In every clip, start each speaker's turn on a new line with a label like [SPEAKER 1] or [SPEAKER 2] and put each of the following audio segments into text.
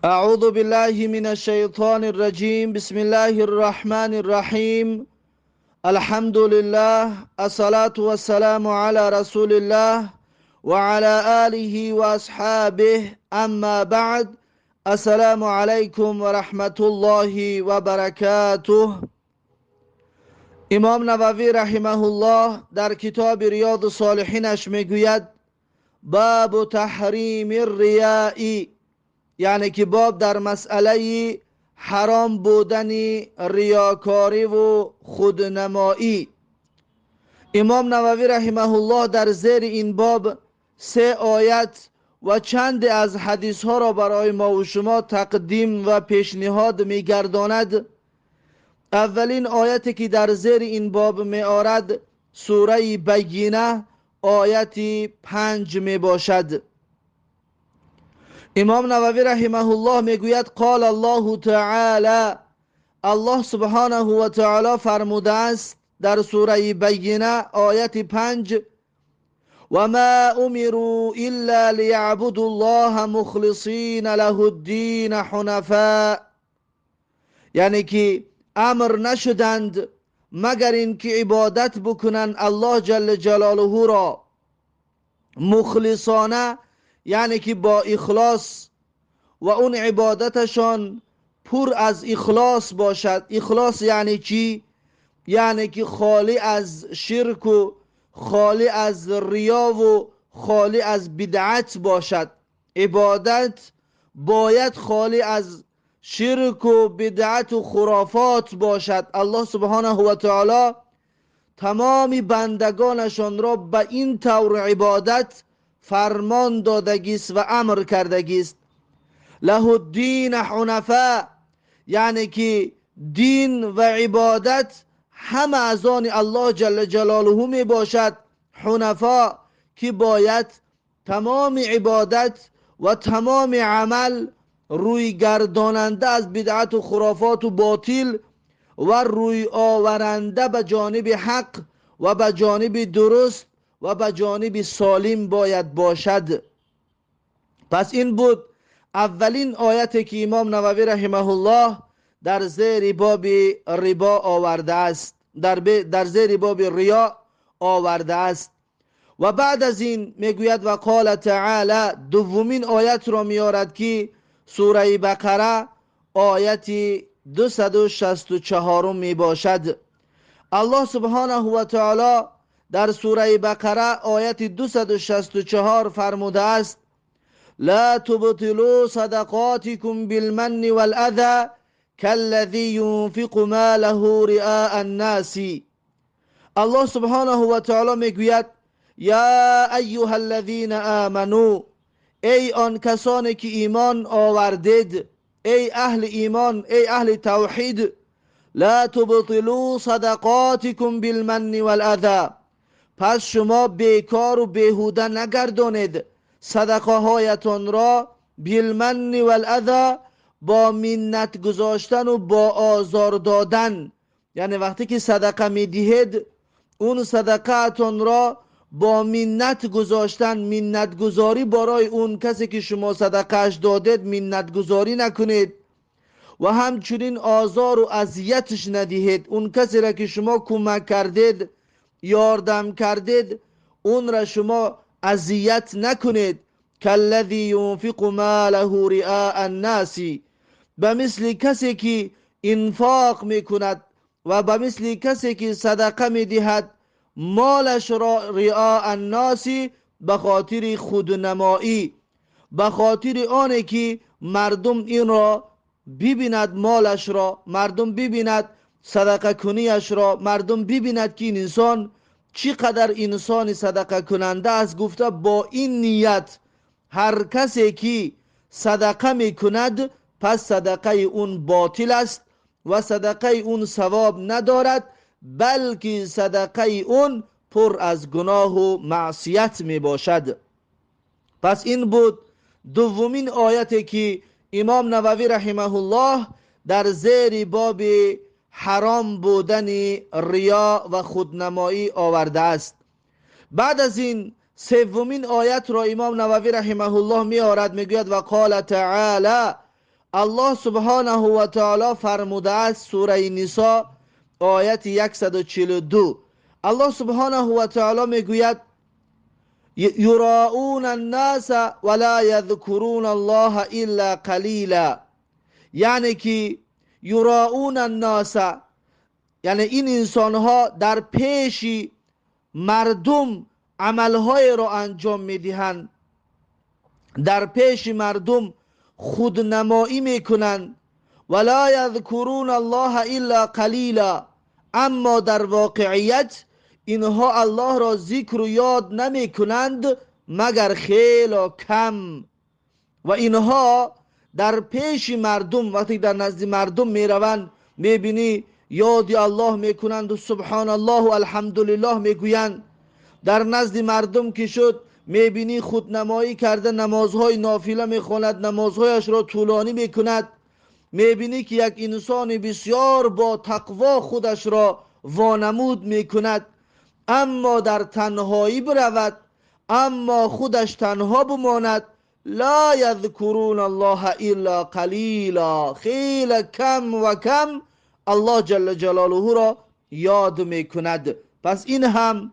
[SPEAKER 1] أعوذ بالله من الشيطان الرجيم. بسم الله الرحمن الرحيم. الحمد لله، الصلاة والسلام على رسول الله وعلى آله وأصحابه. أما بعد، السلام عليكم ورحمة الله وبركاته. امام نووی رحمه الله در کتاب ریاض الصالحینش میگوید باب تحریم الریاء، یعنی که باب در مسئله حرام بودن ریاکاری و خودنمایی. امام نووی رحمه الله در زیر این باب 3 آیت و چند از حدیث ها را برای ما و شما تقدیم و پیشنهاد میگرداند. اولین آیتی که در زیر این باب می آرد سوره بینه آیت 5 می باشد. امام نووی رحمه الله میگوید قال الله تعالی، الله سبحانه و تعالی فرموده است در سوره بینه آیت 5: و ما امروا الا لیعبدوا الله مخلصین له الدین حنفاء، یعنی که امر نشدند مگر اینکه عبادت بکنند الله جل جلاله را مخلصانه، یعنی که با اخلاص و اون عبادتشان پر از اخلاص باشد. اخلاص یعنی چی؟ یعنی که خالی از شرک و خالی از ریا و خالی از بدعت باشد. عبادت باید خالی از شرک و بدعت و خرافات باشد. الله سبحانه و تعالی تمام بندگانشان را به این طور عبادت فرمان دادگیست و امر کردگیست. له الدین حنفاء، یعنی که دین و عبادت همه از آن الله جل جلاله می باشد. حنفاء که باید تمام عبادت و تمام عمل روی گرداننده از بدعت و خرافات و باطل و روی آورنده به جانب حق و به جانب درست و به جانب سالم باید باشد. پس این بود اولین آیتی که امام نووی رحمه الله در زیر باب ربا آورده است، در زیر باب ریا آورده است. و بعد از این میگوید و قال تعالی، دومین آیت را میارد که سوره بقره آیت 264 می باشد. الله سبحانه و تعالی در سوره بقره آیت 264 فرموده است لا تبطلوا صدقاتكم بالمن والأذى كالذي ينفق ماله رئاء الناس. الله سبحانه و تعالی میگوید یا ایها الذین آمنوا، ای آن کسانی که ایمان آوردید، ای اهل ایمان، ای اهل توحید، لا تبطلوا صدقاتكم بالمن والأذى، پس شما بیکار و بیهوده نگردانید صدقه هایتان را بالمن والأذى، با منت گذاشتن و با آزار دادن. یعنی وقتی که صدقه میدهید اون صدقه‌تان را با منت گذاشتن، منت گذاری برای اون کسی که شما صدقهش دادید منت گذاری نکنید و همچنین آزار و اذیتش ندهید. اون کسی را که شما کمک کردید، یاردم کردید، اون را شما اذیت نکنید. کالذی ینفق ماله رئاء الناس، به مثل کسی که انفاق میکند و به مثل کسی که صدقه میدهد مالش را رئاء الناس، به خاطر خودنمایی، به خاطر آنه که مردم این را ببیند، مالش را مردم ببیند، صدقه کنیش را مردم ببیند که این انسان چقدر انسان صدقه کننده است. گفته با این نیت هر کسی که صدقه میکند پس صدقه اون باطل است و صدقه اون ثواب ندارد، بلکه صدقه اون پر از گناه و معصیت می باشد. پس این بود دومین آیتی که امام نووی رحمه الله در زیر باب حرام بودن ریا و خودنمایی آورده است. بعد از این سومین آیت را امام نووی رحمه الله می آورد، می گوید و قال تعالی الله سبحانه و تعالی فرموده است سوره نساء آیت 142. الله سبحانه و تعالی میگوید یراؤون الناس ولا یذکرون الله الا قلیلا، یعنی که یراؤون الناس یعنی این انسان ها در پیش مردم عملهای را انجام میدهند، در پیش مردم خودنمایی میکنند. ولا یذکرون الله الا قلیلا، اما در واقعیت اینها الله را ذکر و یاد نمی کنند مگر خیلی کم. و اینها در پیش مردم وقتی در نزد مردم می روند میبینی یاد الله میکنند و سبحان الله و الحمدلله میگویند. در نزد مردم که شد میبینی خودنمایی کرده نمازهای نافله میخواند، نمازهایش را طولانی میکند. میبینی که یک انسان بسیار با تقوا خودش را وانمود میکند، اما در تنهایی برود، اما خودش تنها بماند، لا یذکرون الله الا قلیلا، خیلی کم و کم الله جل جلاله را یاد میکند. پس این هم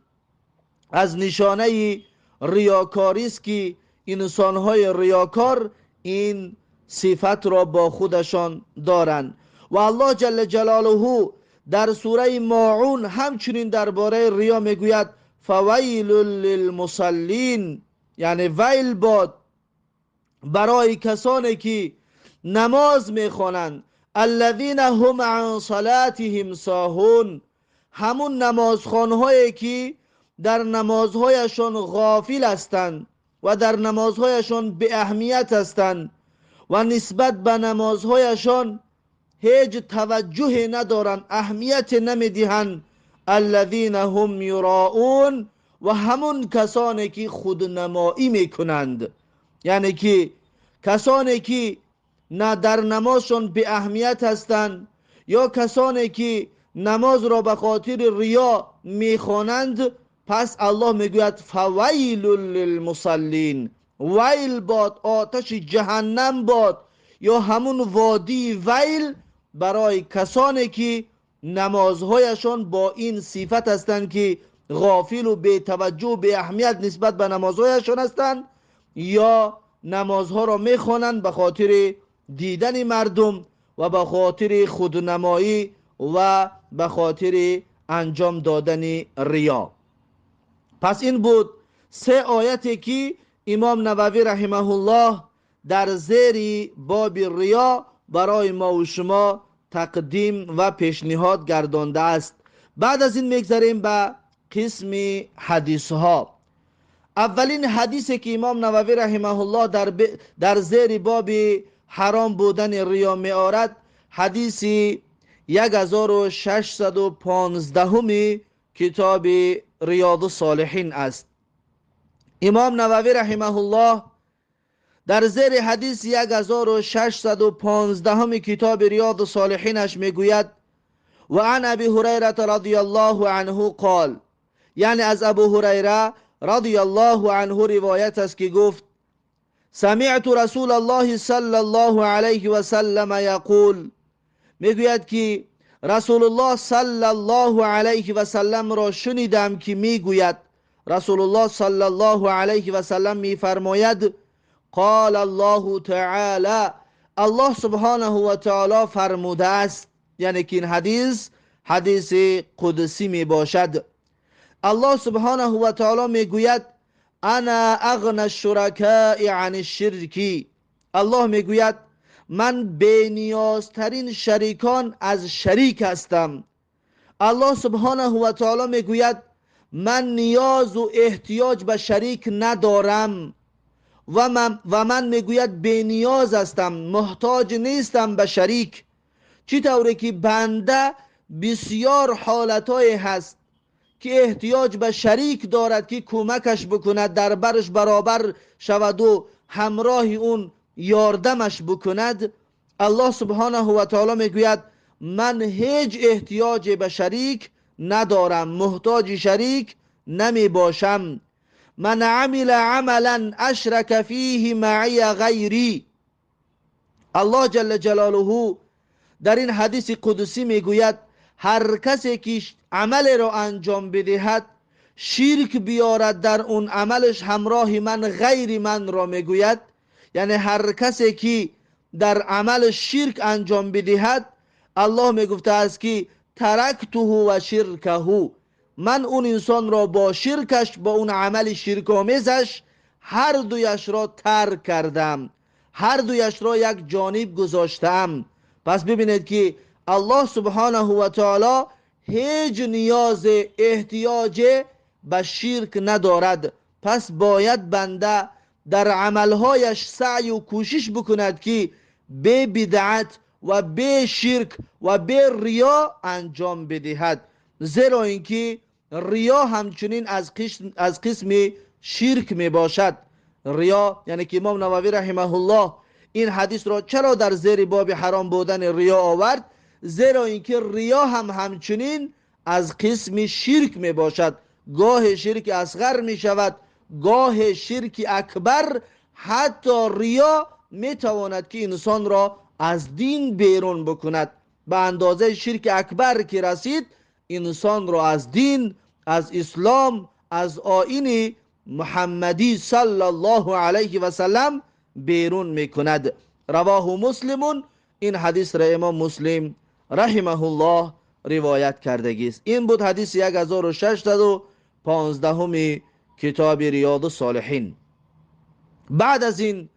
[SPEAKER 1] از نشانه ریاکاری است که انسانهای ریاکار این صفت را با خودشان دارند. و الله جل جلاله در سوره ماعون همچنین درباره ریا میگوید فویل للمصلین، یعنی ویل باد برای کسانی که نماز میخوانند، الذین هم عن صلاتهم ساهون، همون نمازخوانهایی که در نمازهایشان غافل هستند و در نمازهایشان به اهمیت هستند و نسبت به نمازهایشان هیچ توجه ندارند، اهمیت نمیدهند. الذین هم یراؤون، و همون کسانی که خودنمایی میکنند، یعنی که کسانی که نه در نمازشان به اهمیت هستند یا کسانی که نماز را به خاطر ریا میخوانند، پس الله میگوید فویل للمصلین، ویل باد، آتش جهنم باد یا همون وادی ویل برای کسانی که نمازهایشان با این صفت هستند که غافل و بی توجه و بی اهمیت نسبت به نمازهایشان هستند یا نمازها را میخوانند به خاطر دیدن مردم و به خاطر خودنمایی و به خاطر انجام دادن ریا. پس این بود 3 آیتی که امام نووی رحمه الله در زیر باب ریا برای ما و شما تقدیم و پیشنهاد گردانده است. بعد از این میگذاریم به قسم حدیث ها. اولین حدیثی که امام نووی رحمه الله در زیر باب حرام بودن ریا می آورد حدیث 1615 کتاب ریاض الصالحین است. امام نووی رحمه الله در زیر حدیث 1615 کتاب ریاض الصالحینش میگوید و عن ابی هریره رضی الله عنه قال، یعنی از ابو هریره رضی الله عنه روایت است که گفت سمعت رسول الله صلی الله علیه و سلم یقول، میگوید که رسول الله صلی الله علیه و سلم را شنیدم که میگوید، رسول الله صلی الله علیه و سلم میفرماید قال الله تعالی، الله سبحانه و تعالی فرموده است، یعنی که این حدیث قدسی می باشد. الله سبحانه و تعالی میگوید انا اغنى الشرکاء عن الشرک، الله میگوید من بینیازترین شریکان از شریک هستم. الله سبحانه و تعالی میگوید من نیاز و احتیاج به شریک ندارم و من میگوید بینیاز هستم، محتاج نیستم به شریک. چی طوره که بنده بسیار حالتهای هست که احتیاج به شریک دارد که کمکش بکند، در برش برابر شود و همراه اون یاردمش بکند. الله سبحانه و تعالی میگوید من هیچ احتیاج به شریک ندارم، محتاج شریک نمی باشم. من عمل عملا اشرک فیه معی غیری، الله جل جلاله در این حدیث قدسی میگوید هر کسی که عمل را انجام بدهد شرک بیارد در اون عملش همراه من غیر من را میگوید، یعنی هر کسی که در عمل شرک انجام بدهد الله میگفته است که ترکته و شرکه، من اون انسان را با شرکش، با اون عمل شرک آمیزش هر دویش را ترک کردم، هر دویش را یک جانب گذاشتم. پس ببینید که الله سبحانه و تعالی هیچ نیاز احتیاج به شرک ندارد. پس باید بنده در عملهایش سعی و کوشش بکند که به بدعت و به شرک و به ریا انجام بدهد، زیرا اینکه ریا همچنین از قسم شرک می باشد. ریا یعنی که امام نووی رحمه الله این حدیث را چرا در زیر باب حرام بودن ریا آورد؟ زیرا اینکه ریا هم همچنین از قسم شرک می باشد، گاه شرک اصغر می شود، گاه شرک اکبر. حتی ریا می تواند که انسان را از دین بیرون بکند. به اندازه شرک اکبر که رسید انسان را از دین، از اسلام، از آیین محمدی صلی الله علیه و سلم بیرون میکند. رواه مسلمون، این حدیث را امام مسلم رحمه الله روایت کردگی است. این بود حدیث 1615 کتاب ریاض الصالحین. بعد از این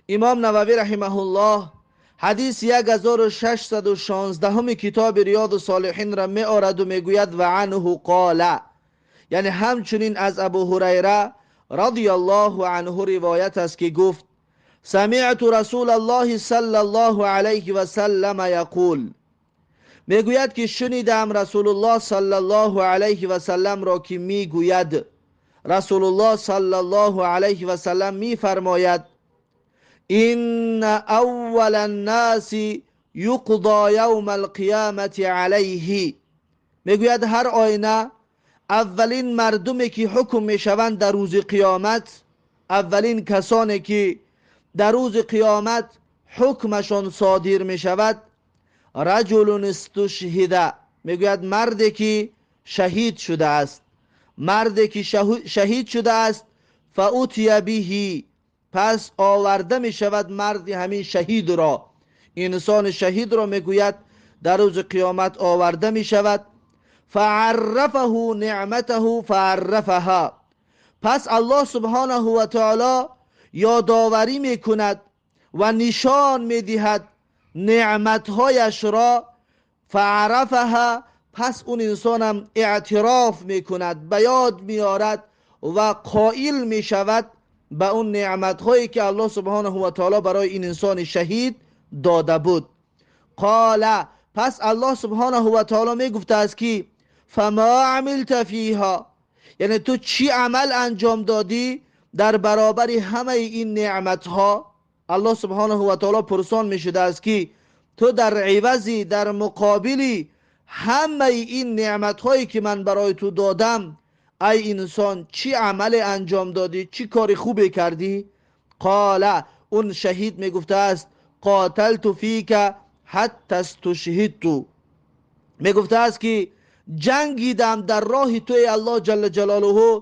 [SPEAKER 1] امام نووی رحمه الله حدیث 1616 کتاب ریاض الصالحین را می آورد و میگوید و عنه قال، یعنی همچنین از ابو هریره رضی الله عنه روایت است که گفت سمعت رسول الله صلی الله علیه و سلم یقول، میگوید که شنیدم رسول الله صلی الله علیه و سلم را که میگوید، رسول الله صلی الله علیه و سلم میفرماید ان اول الناس یقضى یوم القیامت علیه، میگوید هر آینه اولین مردمی که حکم میشوند در روز قیامت، اولین کسانی که در روز قیامت حکمشان صادر میشود، رجل استشهد، میگوید مردی که شهید شده است، مردی که شهید شده است، فاوتی به، پس آورده می شود مرد همین شهید را، انسان شهید را میگوید در روز قیامت آورده می شود، فعرفه نعمته فعرفها، پس الله سبحانه و تعالی یادآوری می کند و نشان می دهد نعمتهایش را، فعرفها، پس اون انسانم اعتراف می کند، به یاد می آرد و قائل می شود به اون نعمتهایی که الله سبحانه و تعالی برای این انسان شهید داده بود. قال، پس الله سبحانه و تعالی می گفته است که فما عملت فیها، یعنی تو چی عمل انجام دادی در برابر همه این نعمتها؟ الله سبحانه و تعالی پرسان می شده است که تو در عوضی، در مقابلی همه این نعمتهایی که من برای تو دادم، ای انسان چی عمل انجام دادی، چی کار خوبی کردی؟ قال، اون شهید می گفته است قاتلت فیک حتی استشهدت، می گفته است که جنگیدم در راه توی الله جل جلاله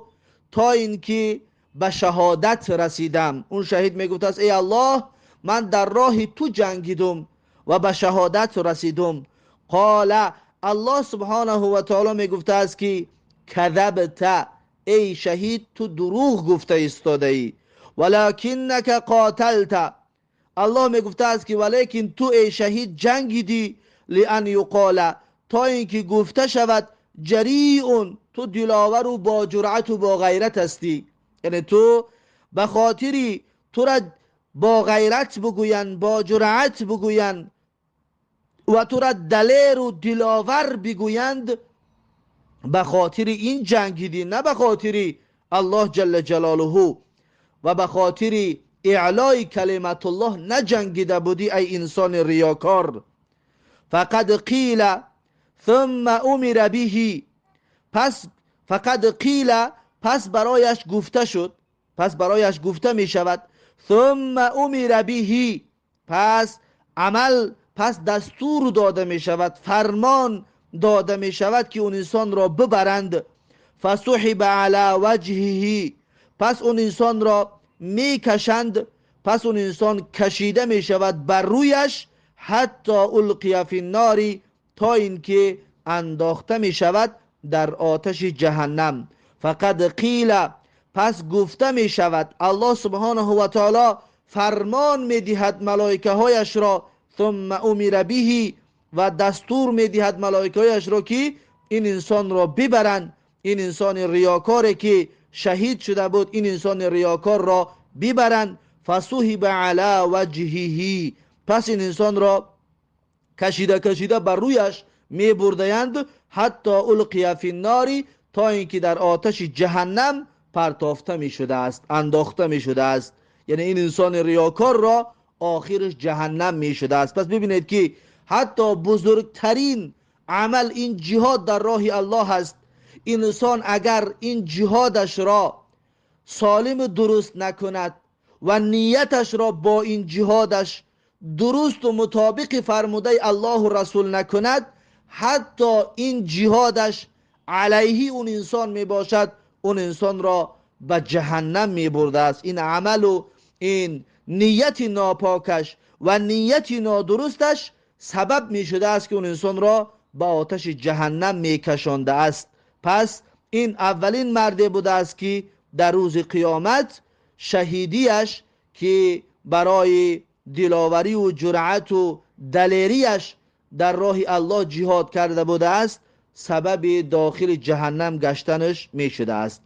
[SPEAKER 1] تا اینکه به شهادت رسیدم. اون شهید می گفته است ای الله من در راه تو جنگیدم و به شهادت رسیدم. قال، الله سبحانه و تعالی می گفته است که کذبت، ای شهید تو دروغ گفته ایستاده ای، ولکنک قاتلت، الله می گفته است که ولیکن تو ای شهید جنگیدی، لئن یقال، تا اینکه گفته شود جریء، تو دلاور و با جرأت و با غیرت هستی، یعنی تو به خاطری تو را با غیرت بگوین، با جرأت بگوین و تو را دلیر و دلاور بگویند، به خاطر این جنگیدی، نه به خاطر الله جل جلاله و به خاطر اعلای کلمت الله نجنگیده بودی ای انسان ریاکار. فقد قیل ثم امر به، پس فقد قیل، پس برایش گفته شد، پس برایش گفته می شود، ثم امر به، پس عمل پس دستور داده می شود، فرمان داده می شود که اون انسان را ببرند. فسحب علی وجهه، پس اون انسان را می کشند، پس اون انسان کشیده می شود بر رویش، حتی القی فی النار، تا اینکه انداخته می شود در آتش جهنم. فقد قیل، پس گفته می شود، الله سبحانه و تعالی فرمان می دهد ملائکه هایش را، ثم امر به، و دستور می دهد ملائکه هایش را که این انسان را ببرند، این انسان ریاکاری که شهید شده بود، این انسان ریاکار را ببرند. فصحب علی وجهه، پس این انسان را کشیده کشیده بر رویش می بردند، حتی القی فی النار، تا اینکه در آتش جهنم پرتافته می شده است، انداخته می شده است. یعنی این انسان ریاکار را آخرش جهنم می شده است. پس ببینید که حتی بزرگترین عمل این جهاد در راه الله است. این انسان اگر این جهادش را سالم درست نکند و نیتش را با این جهادش درست و مطابق فرموده الله و رسول نکند، حتی این جهادش علیه اون انسان می باشد، اون انسان را به جهنم می برده است. این عمل و این نیت ناپاکش و نیت نادرستش سبب می شده است که اون انسان را به آتش جهنم می کشانده است. پس این اولین مرده بوده است که در روز قیامت شهیدیش که برای دلاوری و جرأت و دلیریش در راه الله جهاد کرده بوده است، سبب داخل جهنم گشتنش می شده است.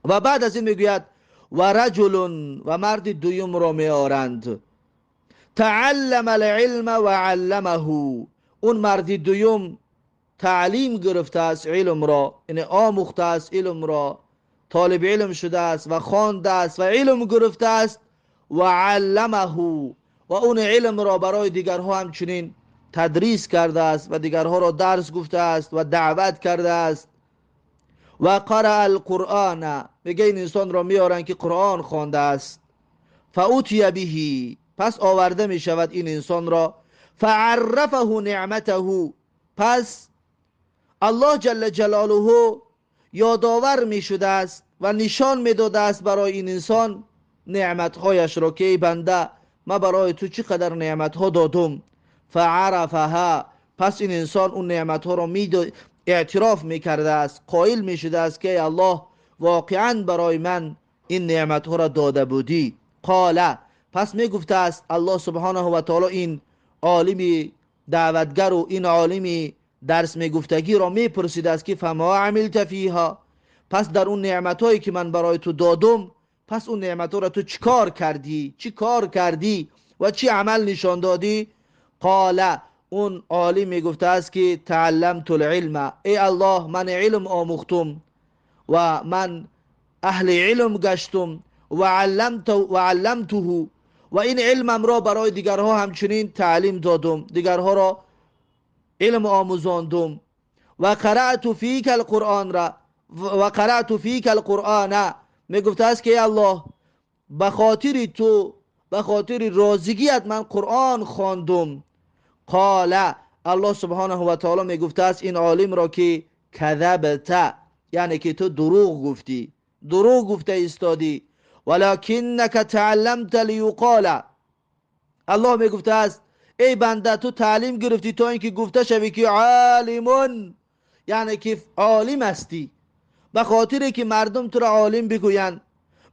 [SPEAKER 1] و بعد از این میگوید و رجل، و مرد دویم را می آرند، تعلم العلم و علمه، اون مرد دویم تعلیم گرفته است علم را، یعنی آموخته است علم را، طالب علم شده است و خوانده است و علم گرفته است. و علمه، و اون علم را برای دیگرها همچنین تدریس کرده است و دیگرها را درس گفته است و دعوت کرده است. و قرأ القرآن، میگه این انسان را میارن که قرآن خوانده است. فاوتی به، پس آورده می شود این انسان را. فعرفه نعمته، پس الله جل جلاله یادآور می شده است و نشان می داده است برای این انسان نعمتهایش را که ای بنده، من برای تو چقدر نعمتها دادم. فعرفها، پس این انسان اون نعمتها را اعتراف می کرده است، قائل می شده است که ای الله، واقعا برای من این نعمتها را داده بودی. قال، پس می گفته است الله سبحانه و تعالی این عالم دعوتگر و این عالم درس می گفتگی را می پرسید است که فما عملت فیها، پس در اون نعمتهایی که من برای تو دادم، پس اون نعمتها را تو چیکار کردی، چی کار کردی و چی عمل نشان دادی؟ قال، اون عالم می گفته است که تعلمت العلم، ای الله من علم آموختم و من اهل علم گشتم، و علمته، و این علمم را برای دیگرها همچنین تعلیم دادم، دیگرها را علم آموزاندم. و قرأت فیک القرآن را، و قرأت فیک القرآن، می گفته است که ای الله، به خاطر تو، به خاطر رازگیت من قرآن خواندم. قال، الله سبحانه و تعالی می گفته است این عالم را که کذبت، یعنی که تو دروغ گفتی، دروغ گفته ایستادی. ولکنک تعلمت لیقال، الله می گفته است ای بنده، تو تعلیم گرفتی تا اینکه گفته شوی که عالمون، یعنی که عالم هستی، به خاطر که مردم تو را عالم بگویند،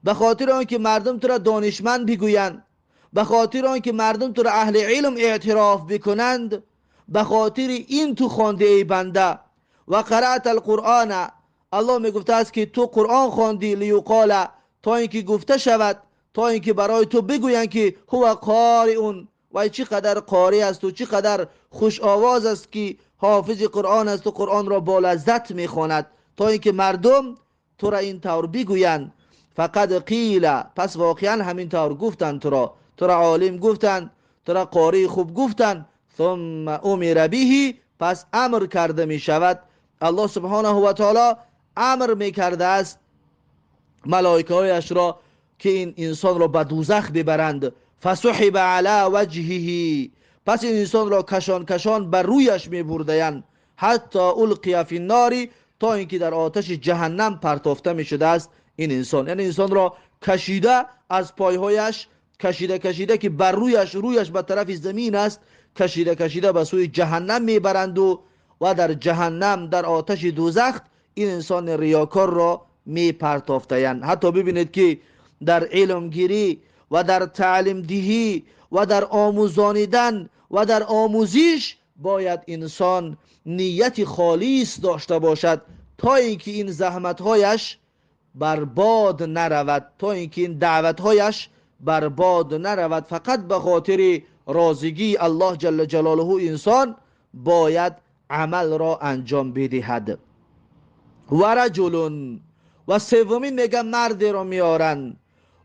[SPEAKER 1] به خاطر آنکه مردم تو را دانشمند بگویند، به خاطر آنکه مردم تو را اهل علم اعتراف بکنند، به خاطر این تو خوانده ای بنده. و قرأت القرآن، الله می گفته است که تو قرآن خواندی، لیقال، تا اینکه گفته شود، تا اینکه برای تو بگویند که هو قارئ، و چقدر قاری است و چقدر خوش آواز است که حافظ قرآن است و قرآن را با لذت میخواند، تا اینکه مردم تو را این طور بگویند. فقد قیل، پس واقعا همین طور گفتند، تو را عالم گفتند، تو را قاری خوب گفتند. ثم امر به، پس امر کرده می شود، الله سبحانه و تعالی امر می کرده است ملائکه هایش را که این انسان را به دوزخ ببرند. فسحب علی وجهه، پس این انسان را کشان کشان بر رویش می بردند حتی القی فی النار، تا اینکه در آتش جهنم پرتافته می شده است این انسان. یعنی انسان را کشیده از پایهایش، کشیده کشیده که بر رویش به طرف زمین است، کشیده کشیده به سوی جهنم میبرند و در جهنم، در آتش دوزخ این انسان ریاکار را میپرتافتند. حتی ببینید که در علمگیری و در تعلیم دهی و در آموزانیدن و در آموزش باید انسان نیت خالص داشته باشد تا اینکه این زحمتهایش برباد نرود، تا اینکه این دعوتهایش برباد نرود. فقط به خاطر رازگی الله جل جلاله انسان باید عمل را انجام بدهد. و رجل، و سومین میگه مرد را میارن،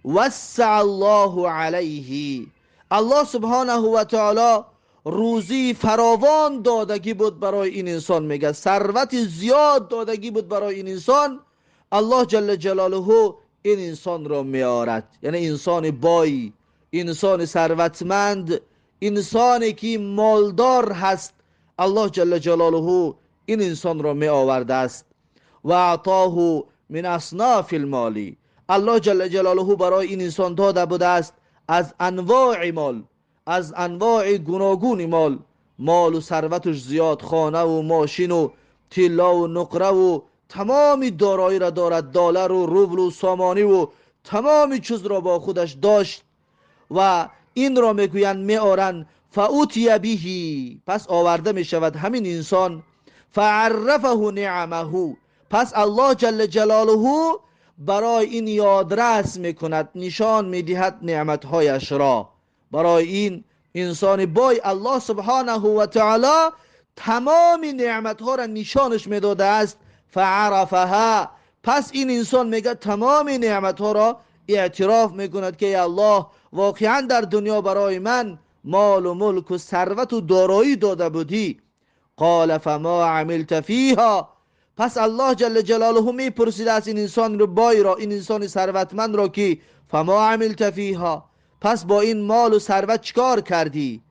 [SPEAKER 1] وسع الله علیه، الله سبحانه و تعالی روزی فراوان دادگی بود برای این انسان، میگه ثروت زیاد دادگی بود برای این انسان. الله جل جلاله این انسان را میارد، یعنی انسان بای، انسان ثروتمند، انسانی که مالدار هست، الله جل جلاله این انسان را می آورده است. و اعطاه من اصناف المالی، الله جل جلاله برای این انسان داده بوده است از انواع مال، از انواع گوناگون مال و ثروتش زیاد، خانه و ماشین و طلا و نقره و تمام دارایی را دارد، دلار و روبل و سامانی و تمام چیز را با خودش داشت. و این را میگویند میآرند فاوتی بهی، پس آورده می شود همین انسان، فعرفه نعمه، پس الله جل جلاله برای این یادرس میکند، نشان میدهد نعمتهایش را. برای این انسان بای الله سبحانه و تعالی تمام نعمتها را نشانش میداده است. فعرفها، پس این انسان میگه تمام نعمتها را اعتراف میکند که الله واقعا در دنیا برای من مال و ملک و ثروت و دارایی داده بودی. قال فما عملت فیها، پس الله جل جلاله میپرسید از این انسان رو بای را، این انسان ثروتمند را که فما عملت فیها، پس با این مال و ثروت چیکار کردی؟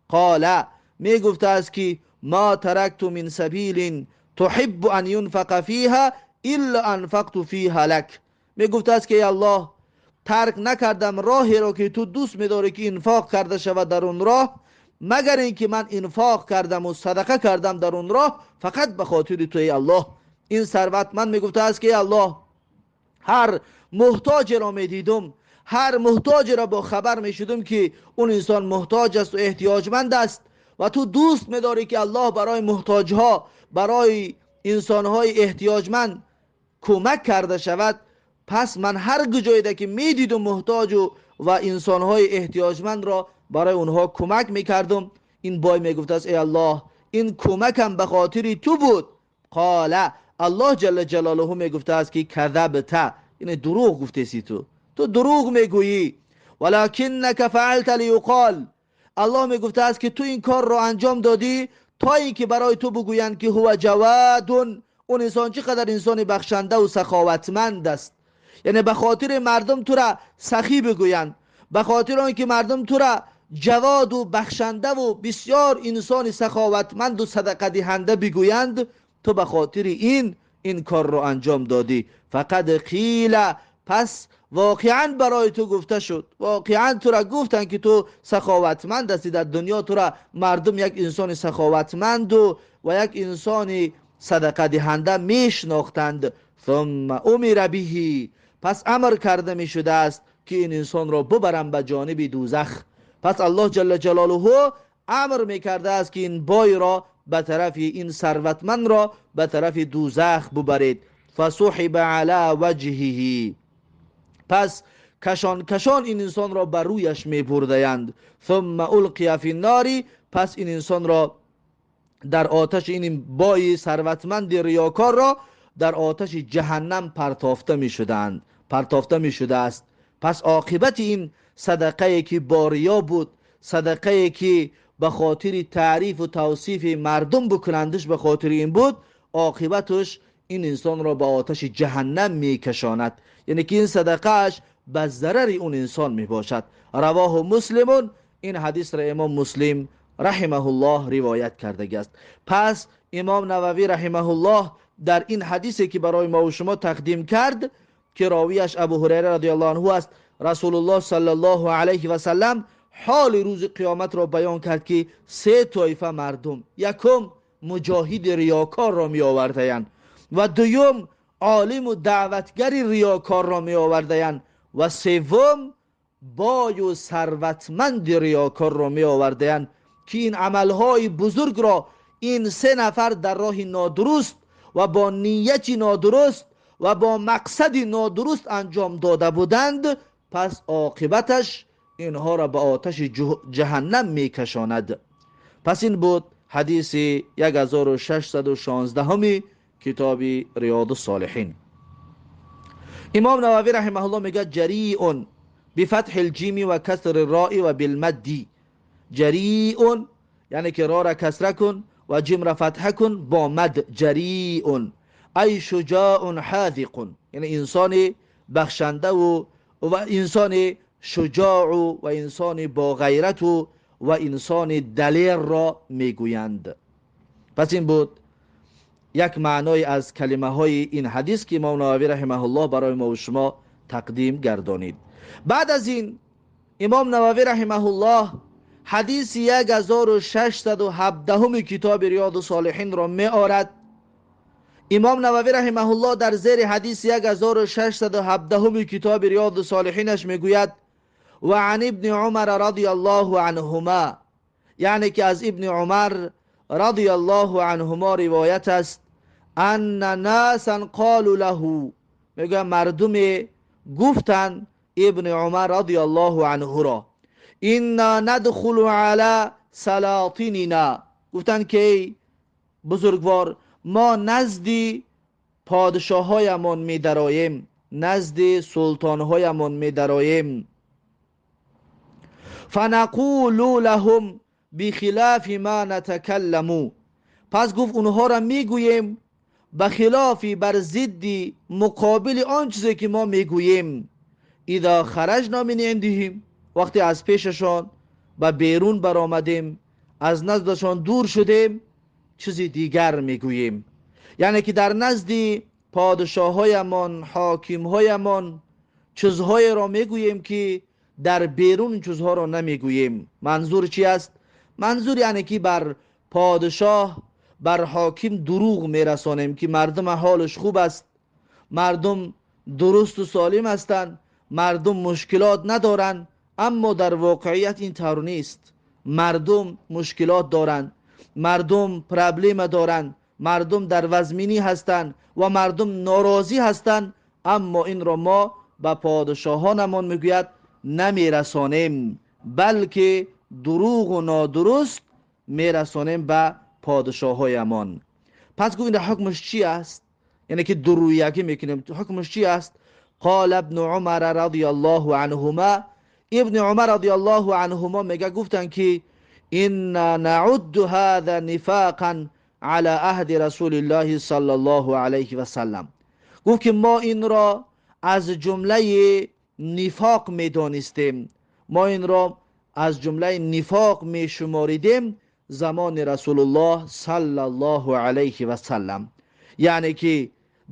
[SPEAKER 1] قال، میگفته است که ما ترکت من سبیل تحب ان ينفق فیها الا انفقت فیها لک، میگفته است که الله ترک نکردم راهی را که تو دوست میداری که انفاق کرده شود در اون راه، مگر اینکه من انفاق کردم و صدقه کردم در اون راه فقط به خاطر تو ای الله. این ثروتمند میگفته است که الله هر محتاج را میدیدم، هر محتاج را با خبر میشدم که اون انسان محتاج است و احتیاجمند است و تو دوست میداری که الله برای محتاجها، برای انسانهای احتیاجمند کمک کرده شود. پس من هر جایی که میدیدم محتاج و انسانهای احتیاجمند را برای اونها کمک میکردم. این بای میگفت است ای الله این کمکم به خاطر تو بود. قال، الله جل جلاله میگفته است که کذبت، این دروغ گفتی، تو دروغ میگویی. ولکنک فعلت لیقال، الله میگفته است که تو این کار را انجام دادی تا اینکه برای تو بگویند که هو جواد، اون انسان چقدر انسان بخشنده و سخاوتمند است. یعنی به خاطر مردم تو را سخی بگویند، به خاطر اینکه مردم تو را جواد و بخشنده و بسیار انسان سخاوتمند و صدقه دهنده بگویند، تو به خاطر این کار رو انجام دادی. فقط قیل، پس واقعا برای تو گفته شد، واقعا تو را گفتن که تو سخاوتمند هستی، در دنیا تو را مردم یک انسان سخاوتمند و یک انسان صدقه دهنده میشناختند. ثم امر به، پس امر کرده می شده است که این انسان را ببرن به جانب دوزخ. پس الله جل جلاله امر می کرده است که این بای را به طرف، این ثروتمند را به طرف دوزخ ببرید. فسحب علی وجهه، پس کشان کشان این انسان را بر رویش می بردند. ثم القی فی النار، پس این انسان را در آتش، این بای ثروتمند ریاکار را در آتش جهنم پرتافته می شده است. پس عاقبت این صدقه که با ریا بود، صدقه که به خاطر تعریف و توصیف مردم بکنندش به خاطر این بود، عاقبتش این انسان را به آتش جهنم می کشاند. یعنی که این صدقهش به ضرر اون انسان می باشد. رواه مسلمون، این حدیث را امام مسلم رحمه الله روایت کرده است. پس امام نووی رحمه الله در این حدیثی که برای ما و شما تقدیم کرد که راویش ابو هریره رضی الله عنه است، رسول الله صلی الله علیه و سلم حال روز قیامت را بیان کرد که سه طایفه مردم، یکم مجاهد ریاکار را می آورده‌اند و دوم عالم و دعوتگر ریاکار را می آورده‌اند و سوم بای و ثروتمند ریاکار را می آورده‌اند که این عملهای بزرگ را این سه نفر در راه نادرست و با نیت نادرست و با مقصد نادرست انجام داده بودند، پس عاقبتش اینها را به آتش جهنم میکشاند. پس این بود حدیث 1616 کتاب ریاض الصالحین. امام نووی رحمه الله میگه جریء بفتح الجیم و کسر الراء و بالمد. جریء یعنی که را را کسره کن و جیم را فتح کن با مد. جریء ای شجاع حاذق، یعنی انسان بخشنده و انسان شجاع و انسان با غیرت و انسان دلیر را میگویند. پس این بود یک معنای از کلمه های این حدیث که امام نووی رحمه الله برای ما و شما تقدیم گردانید. بعد از این امام نووی رحمه الله حدیث 1617 کتاب ریاض الصالحین را می آورد. امام نووی رحمه الله در زیر حدیث 1617 کتاب ریاض الصالحینش میگوید و عن ابن عمر رضی الله عنهما، یعنی که از ابن عمر رضی الله عنهما روایت است، ان ناسا قالوا له، میگه مردم گفتن ابن عمر رضی الله عنه را، انا ندخل علی سلاطیننا، گفتن که بزرگوار ما نزد پادشاهایمان می درایم، نزد سلطانهایمان می درایم. فنقول لهم بخلاف ما نتکلمو، پس گفت اونها را میگوییم بخلافی بر ضد مقابل آن چیزی که ما میگوییم. اذا خرجنا من عندهم، وقتی از پیششان به بیرون برآمدیم، از نزدشان دور شدیم، چیزی دیگر میگوییم. یعنی که در نزد پادشاهایمان، حاکمهایمان چیزهای را میگوییم که در بیرون چیزها را نمیگوییم. منظور چی است؟ منظور یعنی که بر پادشاه، بر حاکم دروغ میرسانیم که مردم حالش خوب است، مردم درست و سالم هستند، مردم مشکلات ندارند، اما در واقعیت این طور نیست. مردم مشکلات دارند، مردم پرابلم دارند، مردم در وزمینی هستند و مردم ناراضی هستند، اما این را ما به پادشاهانمان میگوید نمیرسانیم، بلکه دروغ و نادرست میرسانیم به پادشاهایمان. پس گویند حکمش چی است؟ یعنی که درویگی میکنیم، حکمش چی است؟ قال ابن عمر رضی الله عنهما، ابن عمر رضی الله عنهما میگه گفتن که ان نعد هذا نفاقا على عهد رسول الله صلی الله علیه و سلم، گفت که ما این را از جمله نفاق میدانستیم، ما این را از جمله نفاق میشماریدیم زمان رسول الله صلی الله علیه و سلم. یعنی که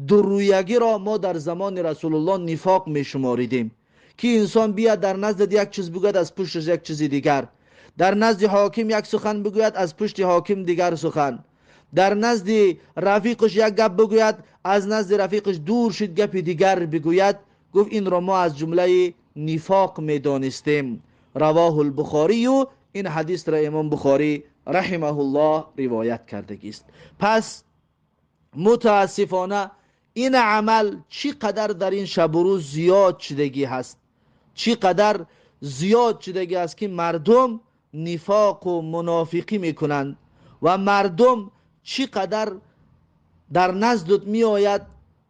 [SPEAKER 1] درویگی را ما در زمان رسول الله نفاق میشماریدیم که انسان بیاد در نزد یک چیز بگوید از پشتش یک چیز دیگر، در نزد حاکم یک سخن بگوید از پشت حاکم دیگر سخن، در نزد رفیقش یک گپ بگوید از نزد رفیقش دور شد گپ دیگر بگوید. گفت این را ما از جمله نفاق میدانستیم. رواه البخاری، و این حدیث را امام بخاری رحمه الله روایت کرده است. پس متاسفانه این عمل چقدر در این شب و روز زیاد شدگی هست، چقدر زیاد شدگی است که مردم نفاق و منافقی میکنند و مردم چقدر در نزدت می آید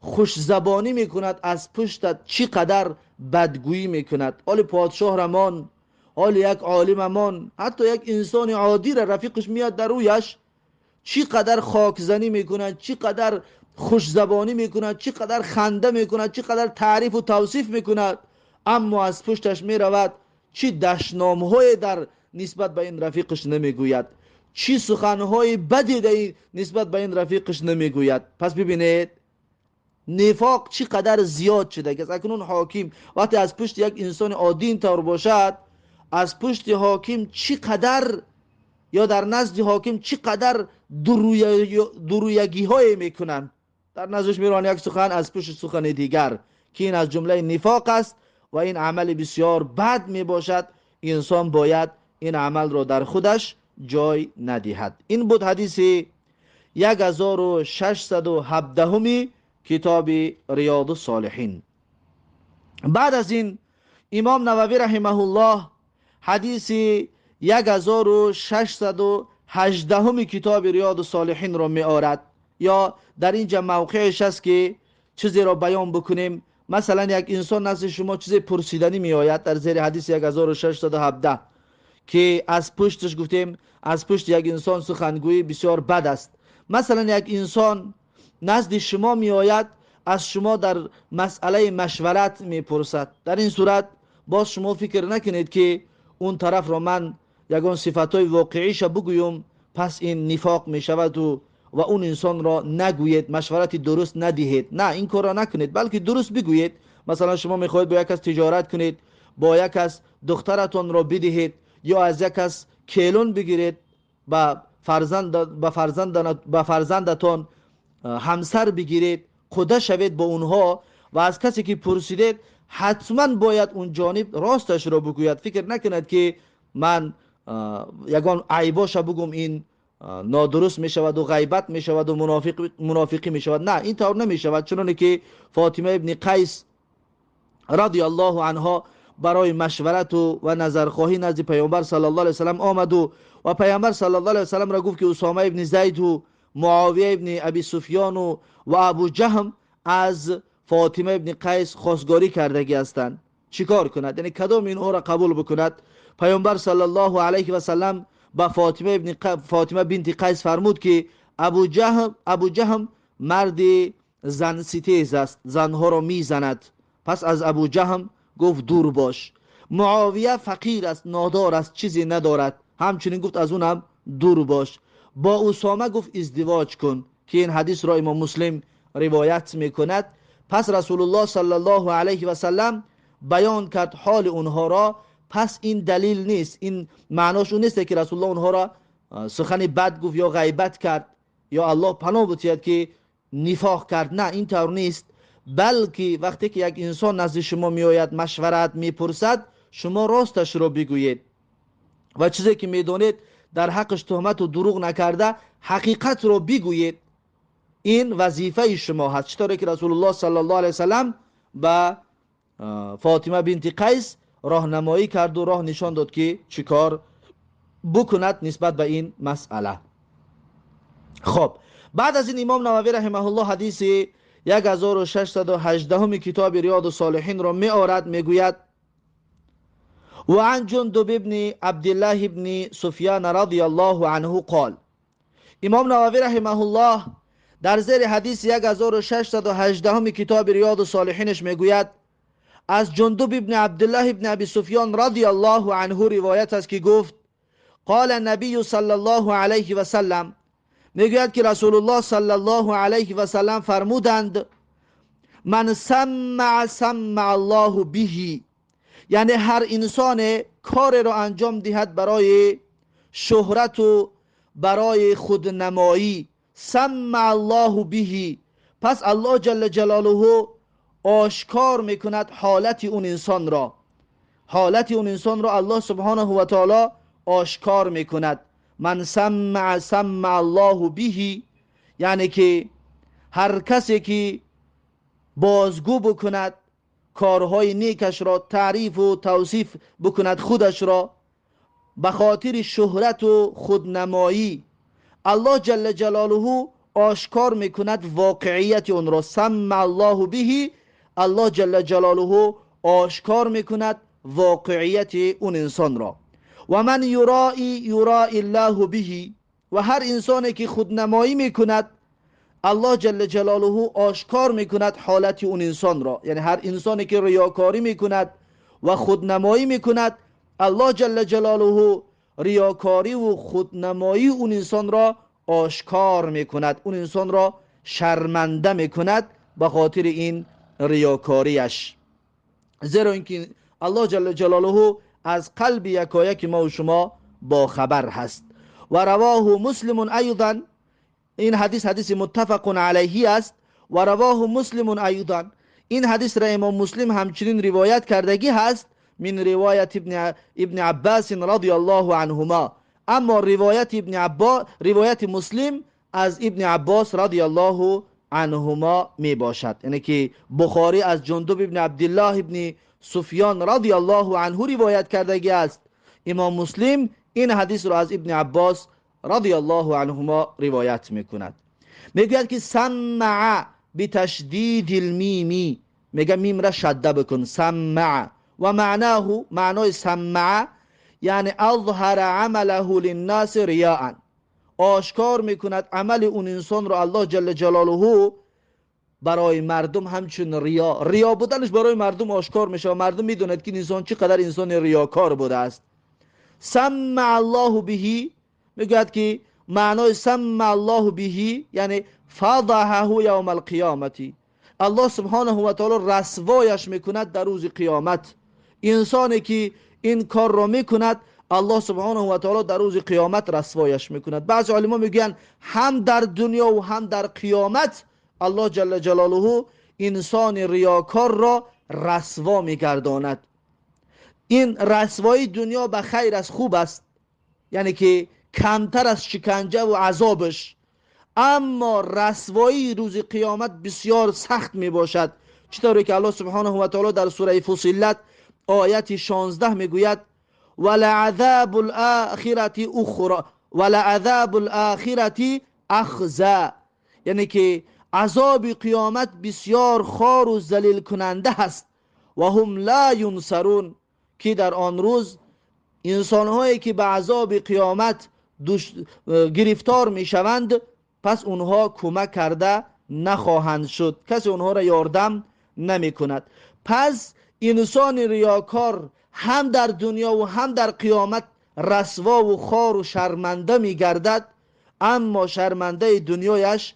[SPEAKER 1] خوش زبانی میکند، از پشتت چقدر بدگویی میکند. حال پادشاه رمان، حال یک عالم امان، حتی یک انسان عادی را رفیقش میاد در رویش چقدر خاکزنی میکند، چقدر خوش زبانی میکند، چقدر خنده میکند، چقدر تعریف و توصیف میکند، اما از پشتش میرود چی دشنامهای در نسبت به این رفیقش نمیگوید، چی سخنهای بدی نسبت به این رفیقش نمیگوید. پس ببینید نفاق چقدر زیاد شده که اکنون حاکم وقتی از پشت یک انسان عادی اینطور باشد، از پشت حاکم چقدر یا در نزد حاکم چقدر درویگی های میکنن، در نزدش میرون یک سخن از پشت سخن دیگر، که این از جمله نفاق است و این عمل بسیار بد می باشد. انسان باید این عمل را در خودش جای ندهد. این بود حدیث 1617 کتاب ریاض الصالحین. بعد از این امام نووی رحمه الله حدیث 1618 کتاب ریاض الصالحین را می آورد. یا در اینجا موقعش است که چیزی را بیان بکنیم. مثلا یک انسان نزد شما چیزی پرسیدنی می آید در زیر حدیث 1617 که از پشتش گفتیم از پشت یک انسان سخنگویی بسیار بد است. مثلا یک انسان نزد شما می آید، از شما در مسئله مشورت می پرسد. در این صورت باز شما فکر نکنید که اون طرف را من یگان صفتهای واقعیش بگویم پس این نفاق می شود و اون انسان را نگویید، مشورت درست ندهید. نه، این کار را نکنید، بلکه درست بگویید. مثلا شما میخواهید با یک کس تجارت کنید، با یک کس دخترتون را بدهید یا از یک کس کیلون بگیرید، با فرزندتون همسر بگیرید، خدا شوید با اونها و از کسی که پرسیدید حتما باید اون جانب راستش را بگوید. فکر نکنید که من یگان عیباش بگم این نادرست می شود و غیبت می شود و منافقی می شود. نه، این طور نمی شود. چنانه که فاطمه ابن قیس رضی الله عنها برای مشورت و نظرخواهی نزد پیامبر صلی الله علیه و سلم آمد و پیامبر صلی الله علیه و سلم را گفت که اسامه ابن زید و معاویه ابن ابی سفیان و ابو جهم از فاطمه ابن قیس خواستگاری کردگی هستند، چیکار کند؟ یعنی کدام اینها را قبول بکند؟ پیامبر صلی الله علیه و سلم با فاطمه بنت قیس فرمود که ابو جهم مرد زن ستیز است، زنها را میزند، پس از ابو جهم گفت دور باش. معاویه فقیر است، نادار است، چیزی ندارد، همچنین گفت از اونم دور باش. با اسامه گفت ازدواج کن، که این حدیث را امام مسلم روایت میکند. پس رسول الله صلی الله علیه و سلم بیان کرد حال اونها را. پس این دلیل نیست، این معناش اون نیست که رسول الله اونها را سخن بد گفت یا غیبت کرد یا الله پناه بتید که نفاق کرد. نه، این طور نیست. بلکه وقتی که یک انسان نزد شما میآید مشورت میپرسد، شما راستش را بگویید و چیزی که میدونید در حقش تهمت و دروغ نکرده حقیقت را بگویید. این وظیفه شما هست، چطوری که رسول الله صلی الله علیه وسلم با فاطمه بنت قیس راهنمایی کرد و راه نشان داد که چیکار بکند نسبت به این مسئله. خب بعد از این امام نووی رحمه الله حدیث 1618 کتاب ریاض الصالحین را می آورد، میگوید و عن جندب ابن عبدالله ابن سفیان رضی الله عنه قال. امام نووی رحمه الله در زیر حدیث 1618 کتاب ریاض الصالحینش میگوید از جندب ابن عبدالله ابن ابی سفیان رضی الله عنه روایت است که گفت قال النبی صلی الله علیه و سلم، میگوید که رسول الله صلی الله علیه و سلم فرمودند من سمع الله به، یعنی هر انسان کار را انجام دهد برای شهرت و برای خودنمایی، سمع الله به، پس الله جل جلاله آشکار میکند حالت اون انسان را، حالت اون انسان را الله سبحانه و تعالی آشکار میکند. من سمع الله به، یعنی که هر کسی که بازگو بکند کارهای نیکش را، تعریف و توصیف بکند خودش را به خاطر شهرت و خودنمایی، الله جل جلاله آشکار میکند واقعیت اون را. سمع الله به، الله جل جلاله آشکار میکند واقعیت اون انسان را. و من یرائی الله به، و هر انسانی که خودنمایی میکند الله جل جلاله آشکار میکند حالت اون انسان را. یعنی هر انسانی که ریاکاری میکند و خودنمایی میکند الله جل جلاله ریاکاری و خودنمایی اون انسان را آشکار میکند، اون انسان را شرمنده میکند به خاطر این ریاکاریش. زیرا اینکه الله جل جلاله از قلب یکایک ما و شما با خبر هست. و رواه مسلم ایضا، این حدیث متفق علیه است. و رواه مسلم ایضا، این حدیث را امام مسلم همچنین روایت کردگی هست من روایت ابن عباس رضی الله عنهما. اما روایت مسلم از ابن عباس رضی الله عنهما می باشد، یعنی که بخاری از جندب ابن عبدالله ابن سفیان رضی الله عنه روایت کردگی است. امام مسلم این حدیث را از ابن عباس رضی الله عنهما روایت میکند. میگوید که سمع بتشدید المیمی، میگه میم را شده بکن، سمع. و معنای سمع یعنی اظهر عمله للناس ریاء، آشکار میکند عمل اون انسان رو الله جل جلاله برای مردم همچون ریا بودنش برای مردم آشکار میشه و مردم میدوند که انسان چقدر انسان ریاکار بوده است. سمع الله بهی، میگوید که معنای سمع الله بهی یعنی فضحه یوم القیامتی، الله سبحانه و تعالی رسوایش میکند در روز قیامت. انسانی که این کار را میکند الله سبحانه و تعالی در روز قیامت رسوایش میکند. بعضی علما میگن هم در دنیا و هم در قیامت الله جل جلاله انسان ریاکار را رسوا میگرداند. این رسوایی دنیا به خیر از خوب است، یعنی که کمتر از شکنجه و عذابش، اما رسوایی روز قیامت بسیار سخت می باشد. چطوری که الله سبحانه و تعالی در سوره فصلت آیت 16 میگوید ولعذاب الاخرة اخزا، یعنی که عذاب قیامت بسیار خوار و ذلیل کننده هست. و هم لا ینصرون، که در آن روز انسانهایی که به عذاب قیامت گرفتار می شوند پس اونها کمک کرده نخواهند شد، کسی اونها را یاردم نمی کند. پس انسان ریاکار هم در دنیا و هم در قیامت رسوا و خوار و شرمنده می گردد، اما شرمنده دنیایش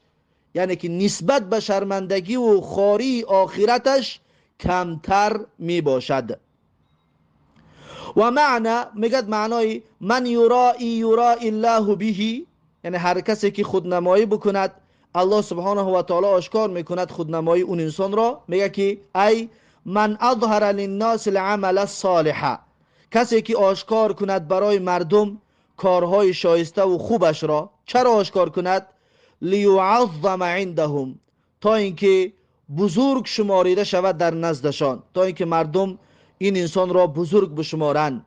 [SPEAKER 1] یعنی که نسبت به شرمندگی و خواری آخرتش کمتر می باشد. و میگد معنای من یرائی الله بهی، یعنی هر کسی که خودنمایی بکند الله سبحانه و تعالی آشکار میکند خودنمایی اون انسان را. میگه که ای من اظهر للناس العمل الصالح، کسی که آشکار کند برای مردم کارهای شایسته و خوبش را. چرا آشکار کند؟ لیعظم عندهم، تا اینکه بزرگ شماریده شود در نزدشان، تا اینکه مردم این انسان را بزرگ بشمارند.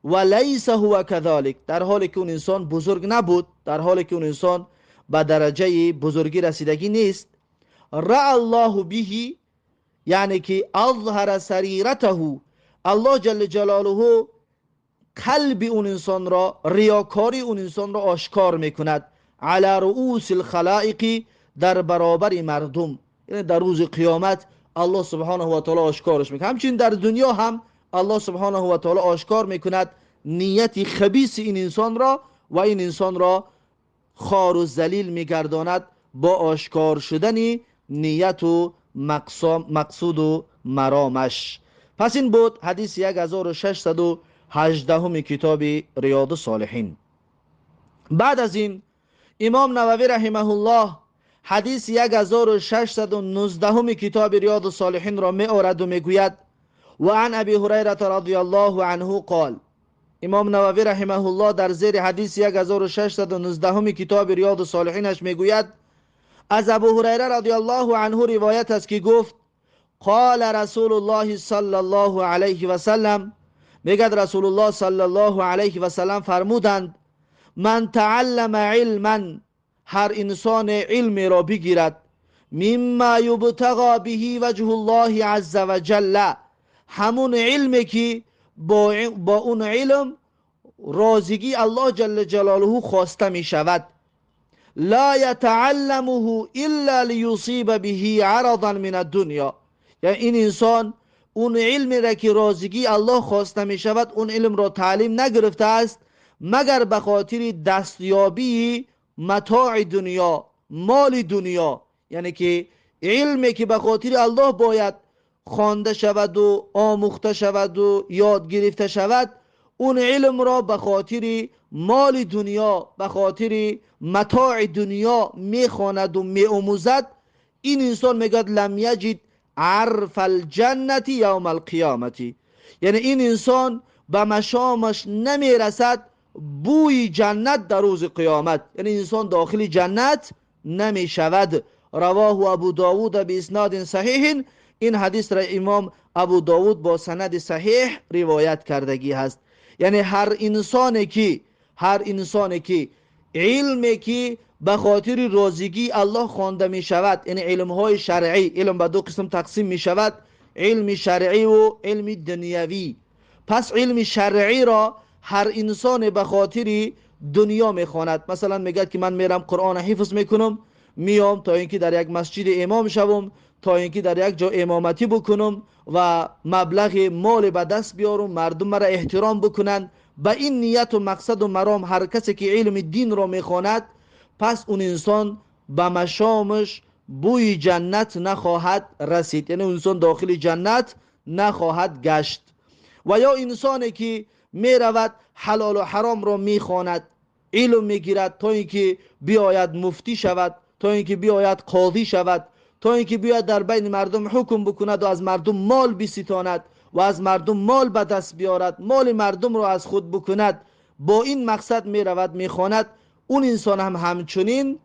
[SPEAKER 1] و لیس هو کذالک، در حالی که اون انسان بزرگ نبود، در حالی که اون انسان به درجه بزرگی رسیدگی نیست. رأى الله بهی، یعنی که اظهر سریرته، الله جل جلاله قلب اون انسان را، ریاکاری اون انسان را آشکار میکند. علی رؤوس الخلائق، در برابر مردم، یعنی در روز قیامت الله سبحانه و تعالی آشکارش میکند. همچنین در دنیا هم الله سبحانه و تعالی آشکار میکند نیت خبیث این انسان را و این انسان را خوار و ذلیل میگرداند با آشکار شدن نیت و مقصود و مرامش. پس این بود حدیث 1618 کتاب ریاض الصالحین. بعد از این امام نووی رحمه الله حدیث 1619 کتاب ریاض الصالحین را می آورد و میگوید و عن ابی هریره رضی الله عنه قال، امام نووی رحمه الله در زیر حدیث 1619 کتاب ریاض الصالحینش میگوید از ابو هریره رضی الله عنه روایت است که گفت قال رسول الله صلی الله علیه و سلم، میگد رسول الله صلی الله علیه و سلم فرمودند من تعلم علما، هر انسان علم را بگیرد مما یبتغى به وجه الله عز وجل، همون علمی که با اون علم رازگی الله جل جلاله خواسته می شود. لا یتعلمه الا لیصیب به عرضا من الدنیا، یعنی این انسان اون علمی را که رازگی الله خواسته می شود اون علم را تعلیم نگرفته است مگر به خاطر دستیابی متاع دنیا، مال دنیا. یعنی که علمی که به خاطر الله باید خوانده شود و آموخته شود و یاد گرفته شود، اون علم را به خاطر مال دنیا، به خاطر متاع دنیا میخواند و میآموزد، این انسان میگه لم یجد عرف الجنت یوم القیامتی. یعنی این انسان به مشامش نمیرسد بوی جنت در روز قیامت، یعنی انسان داخل جنت نمی شود. رواه ابو داود به اسناد صحیح. این حدیث را امام ابو داود با سند صحیح روایت کردگی هست. یعنی هر انسانی که علمی که به خاطر رازگی الله خوانده می شود، یعنی علم های شرعی، علم به دو قسم تقسیم می شود، علم شرعی و علم دنیوی. پس علم شرعی را هر انسان به خاطر دنیا میخواند. مثلا میگه که من میرم قرآن حفظ میکنم، میام تا اینکه در یک مسجد امام شوم، تا اینکه در یک جا امامتی بکنم و مبلغ مال به دست بیارم، مردم مرا احترام بکنند. به این نیت و مقصد و مرام هر کسی که علم دین را میخواند، پس اون انسان به مشامش بوی جنت نخواهد رسید، یعنی انسان داخل جنت نخواهد گشت. و یا انسانی که می رود حلال و حرام را می خواند، علم می گیرد تا اینکه بیاید مفتی شود، تا اینکه بیاید قاضی شود، تا اینکه بیاید در بین مردم حکم بکند و از مردم مال بستاند و از مردم مال به دست بیارد، مال مردم را از خود بکند، با این مقصد می رود می خواند، اون انسان هم همچنین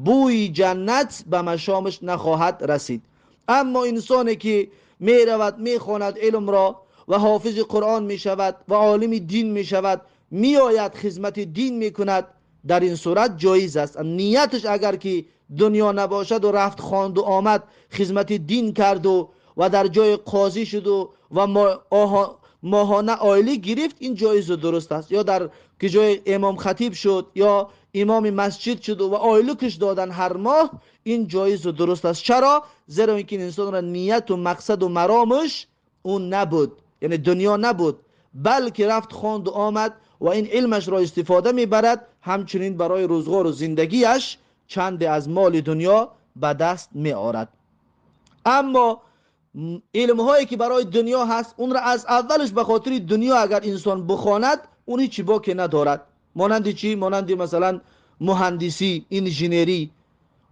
[SPEAKER 1] بوی جنت به مشامش نخواهد رسید. اما انسانی که می رود می خواند علم را و حافظ قرآن می شود و عالم دین می شود، می آید خدمت دین می کند، در این صورت جایز است. نیتش اگر که دنیا نباشد و رفت خواند و آمد خدمت دین کرد و در جای قاضی شد و ماهانه آیلی گرفت، این جایز و درست است. یا در که جای امام خطیب شد یا امام مسجد شد و آیلی کش دادن هر ماه، این جایز و درست است. چرا؟ زیرا اینکه انسان را نیت و مقصد و مرامش اون نبود، یعنی دنیا نبود، بلکه رفت خواند و آمد و این علمش را استفاده میبرد، همچنین برای روزگار و زندگیش چند از مال دنیا به دست می آورد. اما علم هایی که برای دنیا هست، اون را از اولش به خاطر دنیا اگر انسان بخواند، اون هیچ باکی ندارد. مانند چی؟ مانند مثلا مهندسی، انجینری.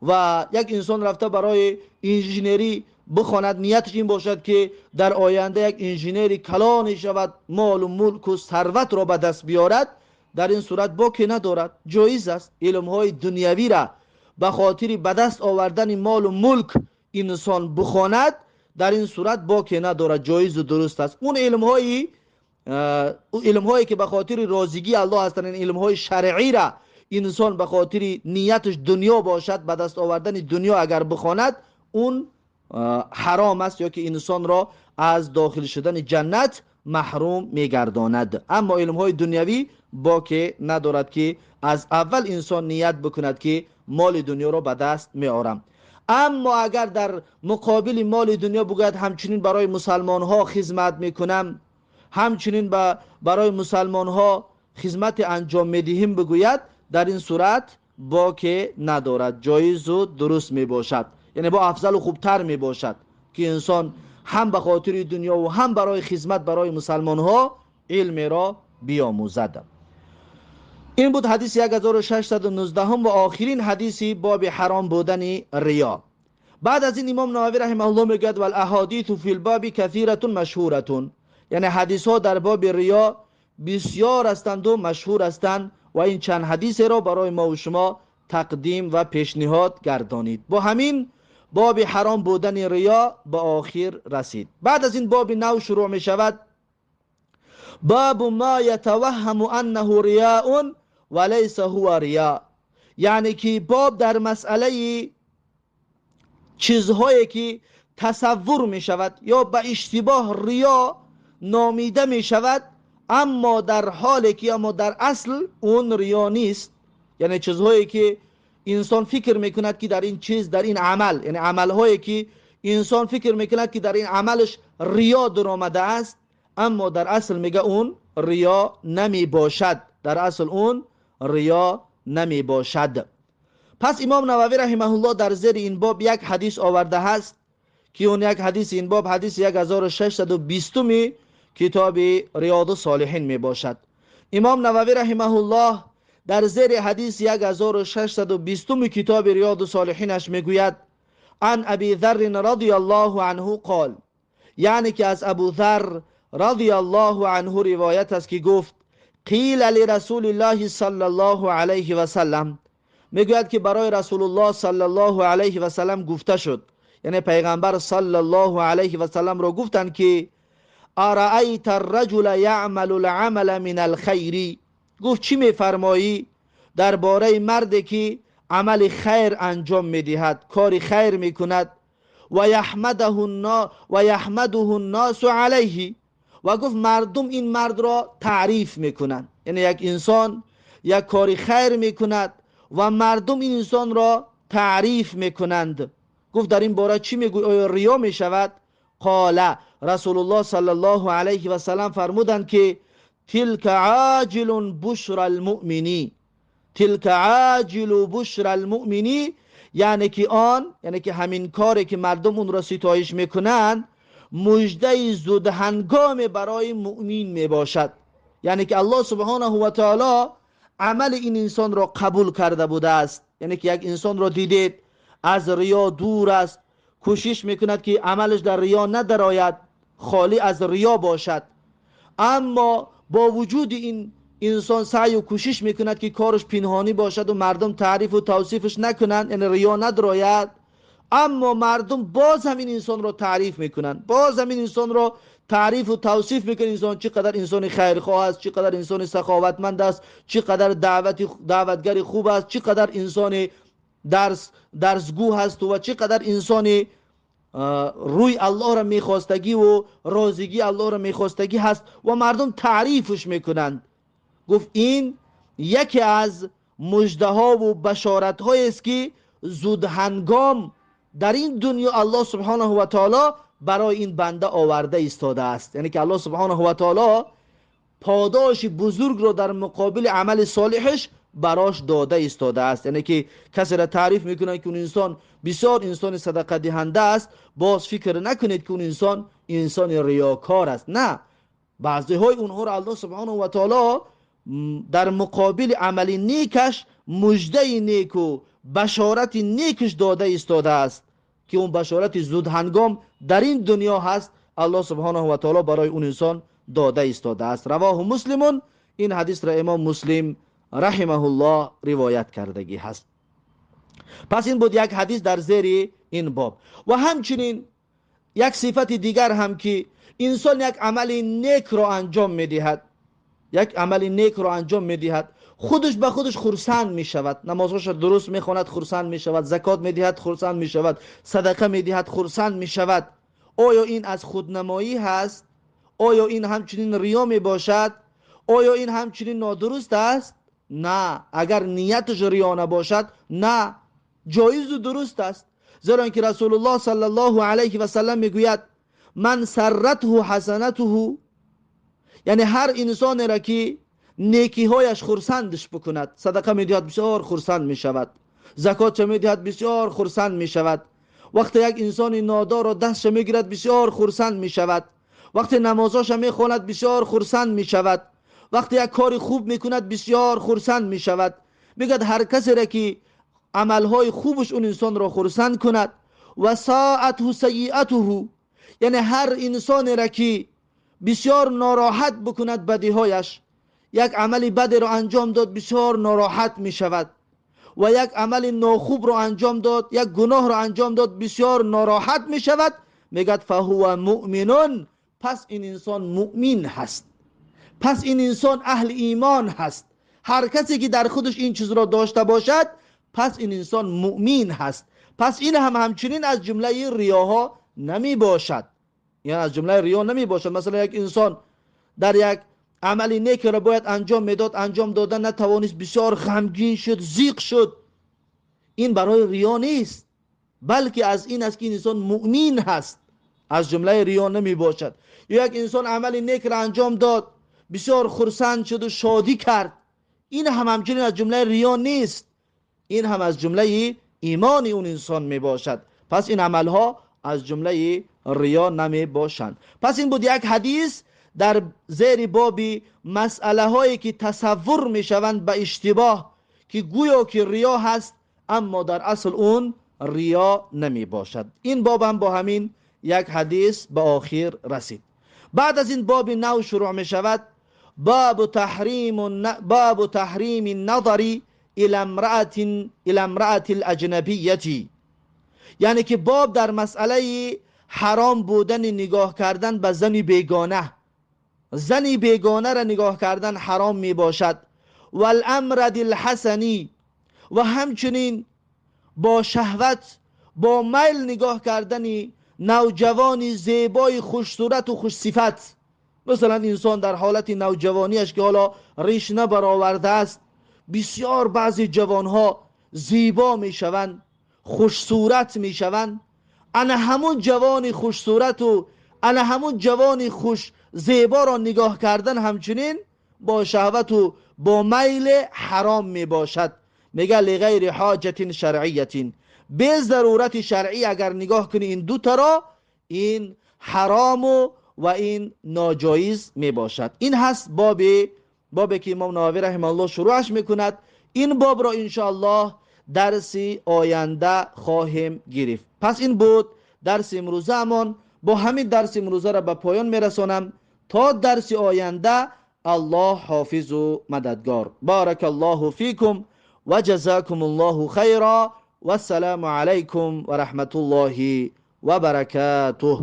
[SPEAKER 1] و یک انسان رفته برای انجینری بخواند، نیتش این باشد که در آینده یک انجینری کلان شود، مال و ملک و ثروت را به دست بیارد، در این صورت باکی ندارد. جایز است علم های دنیوی را به خاطر به دست آوردن مال و ملک انسان بخواند، در این صورت باکی ندارد، جایز و درست است. اون علم هایی که به خاطر رازگی الله هستند، این علم های شرعی را انسان به خاطر نیتش دنیا باشد، به دست آوردن دنیا اگر بخواند، اون حرام است، یا که انسان را از داخل شدن جنت محروم میگرداند. اما علم های دنیوی باکی ندارد که از اول انسان نیت بکند که مال دنیا را به دست میآورم. اما اگر در مقابل مال دنیا بگوید همچنین برای مسلمان ها خدمت میکنم، همچنین برای مسلمان ها خدمت انجام میدهیم بگوید، در این صورت باکی ندارد، جایز و درست می باشد. یعنی با افضل و خوبتر می باشد که انسان هم به خاطر دنیا و هم برای خدمت برای مسلمان ها علم را بیاموزد. این بود حدیث 1619 و آخرین حدیثی باب حرام بودن ریا. بعد از این امام نووی رحمه الله میگوید والاحادیث فی الباب کثیرة مشهورة، یعنی حدیث ها در باب ریا بسیار هستند و مشهور هستند و این چند حدیث را برای ما و شما تقدیم و پیشنهاد گردانید. با همین باب حرام بودن ریا به آخر رسید. بعد از این باب نو شروع می شود، باب ما یتوهم انه ریاء وليس هو ریاء، یعنی که باب در مسئله چیزهایی که تصور می شود یا به اشتباه ریا نامیده می شود، اما در حالی که در اصل اون ریا نیست. یعنی چیزهایی که انسان فکر میکند که در این چیز، در این عمل، یعنی عملهایی که انسان فکر میکند که در این عملش ریا در آمده است، اما در اصل میگه اون ریا نمی باشد. در اصل اون ریا نمی باشد. پس امام نووی رحمه الله در زیر این باب یک حدیث آورده هست که اون یک حدیث این باب حدیث 1620 می کتاب ریاض الصالحین می باشد. امام نووی رحمه الله در زیر حدیث 1620 می کتاب ریاض الصالحینش می گوید عن ابی ذر رضی الله عنه قال، یعنی که از ابو ذر رضی الله عنه روایت است که گفت قیل لرسول الله صلی الله علیه و سلم، میگوید که برای رسول الله صلی الله علیه و سلم گفته شد، یعنی پیغمبر صلی الله علیه و سلم رو گفتند که ارأیت الرجل یعمل العمل من الخیر، گفت چی میفرمایی درباره مردی که عمل خیر انجام میدهد، کار خیر میکند و یحمده الناس علیه، و گفت مردم این مرد را تعریف میکنند، یعنی یک انسان یک کار خیر میکند و مردم این انسان را تعریف میکنند، گفت در این باره چی میگوی؟ آیا ریا میشود؟ قال، رسول الله صلی الله علیه و سلم فرمودند که تلک عاجل بشر المؤمنی، تلک عاجل بشر المؤمنی، یعنی که همین کاری که مردم اون را ستایش میکنند مژده زود هنگام برای مؤمن میباشد. یعنی که الله سبحانه و تعالی عمل این انسان را قبول کرده بوده است. یعنی که یک انسان را دیدید از ریا دور است، کوشش میکند که عملش در ریا ندرآید، خالی از ریا باشد، اما با وجود این انسان سعی و کوشش میکند که کارش پنهانی باشد و مردم تعریف و توصیفش نکنند، یعنی ریا ندرآید، اما مردم باز هم این انسان را تعریف میکنند، باز هم این انسان را تعریف و توصیف میکنند، انسان چقدر انسان خیرخواه است، چقدر انسان سخاوتمند است، چقدر دعوتگر خوب است، چقدر انسان درسگو هست و چقدر انسان روی الله را میخواستگی و راضیگی الله را میخواستگی هست و مردم تعریفش میکنند. گفت این یکی از مژده ها و بشارت های است که زود هنگام در این دنیا الله سبحانه و تعالی برای این بنده آورده ایستاده است. یعنی که الله سبحانه و تعالی پاداش بزرگ رو در مقابل عمل صالحش براش داده ایستاده است. یعنی که کسی را تعریف میکنن که اون انسان بسیار انسان صدقه دهنده است، باز فکر نکنید که اون انسان ریاکار است، نه، بعضی های اونها را الله سبحانه و تعالی در مقابل عمل نیکش مژده نیک و بشارت نیکش داده ایستاده است که اون بشارت زود هنگام در این دنیا هست، الله سبحانه و تعالی برای اون انسان داده ایستاده است. رواه مسلمون، این حدیث را امام مسلم رحمه الله روایت کردگی هست. پس این بود یک حدیث در زیر این باب. و همچنین یک صفت دیگر هم که انسان یک عمل نیک را انجام میدهد، یک عمل نیک را انجام میدهد، خودش به خودش خرسند میشود، نمازش درست میخواند خرسند میشود، زکات میدهد خرسند میشود، صدقه میدهد خرسند میشود. آیا این از خودنمایی هست؟ آیا این همچنین ریا میباشد؟ آیا این همچنین نادرست است؟ نه، اگر نیتش ریا نباشد نه، جایز و درست است. زیرا اینکه رسول الله صلی الله علیه و سلم میگوید من سرته حسنته، یعنی هر انسان را که نیکی هایش خرسندش بکند، صدقه میدهد بسیار خرسند میشود، زکات میدهد بسیار خرسند میشود، وقتی یک انسان نادار را دستش میگیرد بسیار خرسند میشود، وقتی نمازاش میخواند بسیار خرسند میشود، وقتی یک کار خوب میکند بسیار خرسند میشود. میگد هر کسی را که عملهای خوبش اون انسان را خرسند کند و ساعته سیئته، یعنی هر انسان را که بسیار ناراحت بکند بدیهایش، یک عمل بد را انجام داد بسیار ناراحت می شود و یک عمل ناخوب را انجام داد، یک گناه را انجام داد بسیار ناراحت می شود، میگد فهو مؤمنون، پس این انسان مؤمن هست، پس این انسان اهل ایمان هست. هر کسی که در خودش این چیز را داشته باشد پس این انسان مؤمن هست. پس این همچنین از جمله ریاها نمی باشد، یعنی از جمله ریا نمی باشد. مثلا یک انسان در یک عملی نیک را باید انجام میداد، انجام دادن نتوانست، بسیار غمگین شد، ضیق شد، این برای ریا نیست، بلکه از این است که این انسان مؤمن هست، از جمله ریا نمی باشد. یا یک انسان عملی نیک را انجام داد، بسیار خرسند شد و شادی کرد، این هم همچنین از جمله ریا نیست، این هم از جمله ایمان اون انسان می باشد. پس این عملها از جمله ریا نمی باشند. پس این بود یک حدیث در زیر باب مسئله هایی که تصور می شوند به اشتباه که گویا که ریا هست اما در اصل اون ریا نمی باشد. این باب هم با همین یک حدیث به آخر رسید. بعد از این باب نو شروع می شود، باب تحریم النظر الى امرأة الاجنبیتی، یعنی که باب در مسئله حرام بودن نگاه کردن به زنی بیگانه، زنی بیگانه را نگاه کردن حرام می باشد. والامرد الحسنی، و همچنین با شهوت با میل نگاه کردن نوجوانی زیبای خوش صورت و خوش صفت. مثلا انسان در حالت نوجوانیش که حالا ریش نبرآورده است، بسیار بعضی جوانها زیبا می شوند، خوش صورت می شوند. انا همون جوانی خوش صورت و انا همون جوانی خوش زیبا را نگاه کردن همچنین با شهوت و با میل حرام می باشد. میگه لغیر حاجت شرعیت، به ضرورت شرعی اگر نگاه کنی این دو تا را، این حرام و این ناجایز می باشد. این هست بابی که امام نووی رحمه الله شروعش میکند. این باب را انشاءالله درسی آینده خواهیم گرفت. پس این بود درس امروزه امان. با همین درس امروزه را به پایان میرسانم تا درس آینده. الله حافظ و مددگار. بارک الله فیکم و جزاکم الله خیرا و السلام علیکم و رحمت الله و برکاته.